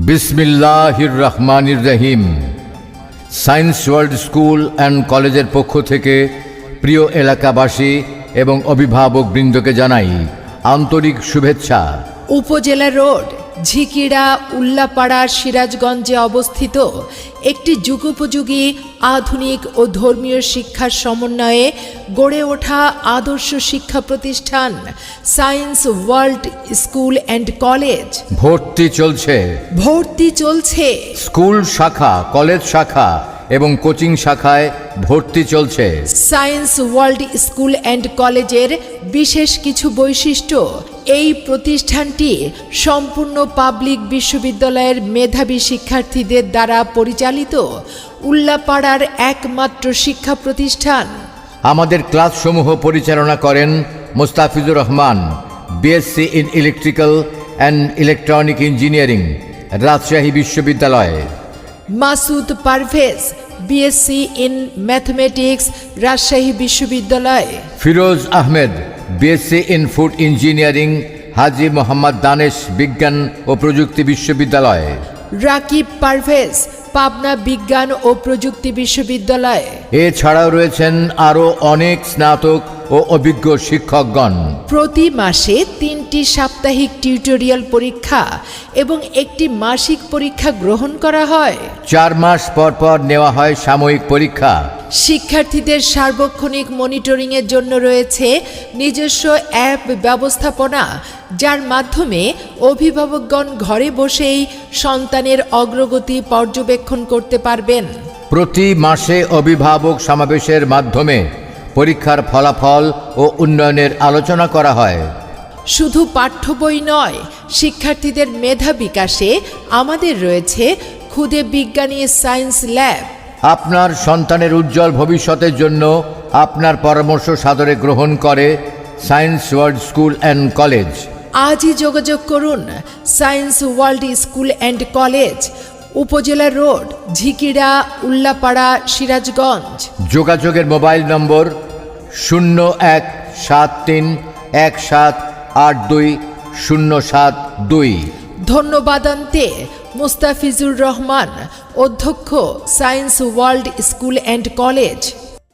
বিসমিল্লাহির রহমানির রহিম। Science world school and কলেজের পক্ষ থেকে প্রিয় এলাকাবাসী এবং অভিভাবক বৃন্দকে জানাই আন্তরিক শুভেচ্ছা। উপজেলা রোড, ঝিকিড়া, উল্লাপাড়া, সিরাজগঞ্জে অবস্থিত একটি যুগোপযোগী আধুনিক ও ধর্মীয় শিক্ষার সমন্বয়ে গড়ে ওঠা আদর্শ শিক্ষা প্রতিষ্ঠান science world school and college. ভর্তি চলছে। স্কুল শাখা, কলেজ শাখা এবং কোচিং শাখায় ভর্তি চলছে। সায়েন্স ওয়ার্ল্ড স্কুল অ্যান্ড কলেজের বিশেষ কিছু বৈশিষ্ট্য: এই প্রতিষ্ঠানটি সম্পূর্ণ পাবলিক বিশ্ববিদ্যালয়ের মেধাবী শিক্ষার্থীদের দ্বারা পরিচালিত উল্লাপাড়ার একমাত্র শিক্ষা প্রতিষ্ঠান। আমাদের ক্লাসসমূহ পরিচালনা করেন Mostafizur Rahman, BSc in electrical and electronic engineering, Rajshahi বিশ্ববিদ্যালয়। Masud Parvez, BSc in mathematics, Rajshahi বিশ্ববিদ্যালয়। Firoz Ahmed, BSc in food engineering, Haji Mohammad Danesh বিজ্ঞান ও প্রযুক্তি বিশ্ববিদ্যালয়। রাকিব পারভেজ, পাবনা বিজ্ঞান ও প্রযুক্তি বিশ্ববিদ্যালয়। এছাড়াও রয়েছেন আরও অনেক স্নাতক ও অভিজ্ঞ শিক্ষকগণ। প্রতি মাসে 3টি সাপ্তাহিক টিউটোরিয়াল পরীক্ষা এবং একটি মাসিক পরীক্ষা গ্রহণ করা হয়। 4 মাস পর পর নেওয়া হয় সাময়িক পরীক্ষা। শিক্ষার্থীদের সার্বক্ষণিক মনিটরিংয়ের জন্য রয়েছে নিজস্ব অ্যাপ ব্যবস্থাপনা, যার মাধ্যমে অভিভাবকগণ ঘরে বসেই সন্তানের অগ্রগতি পর্যবেক্ষণ করতে পারবেন। প্রতি মাসে অভিভাবক সমাবেশের মাধ্যমে পরীক্ষার ফলাফল ও উন্নয়নের আলোচনা করা হয়। শুধু পাঠ্য বই নয়, শিক্ষার্থীদের মেধা বিকাশে আমাদের রয়েছে খুদে বিজ্ঞানী সায়েন্স ল্যাব। আপনার সন্তানের উজ্জ্বল ভবিষ্যতের জন্য আপনার পরামর্শ সাদরে গ্রহণ করে science world school and college. আজই যোগাযোগ করুন science world school and college, উপজেলা রোড, ঝিকিড়া, উল্লাপাড়া, সিরাজগঞ্জ। যোগাযোগের মোবাইল নম্বর 0173178207 ধন্যবাদান্তে মুস্তাফিজুর রহমান, অধ্যক্ষ, science world school and college.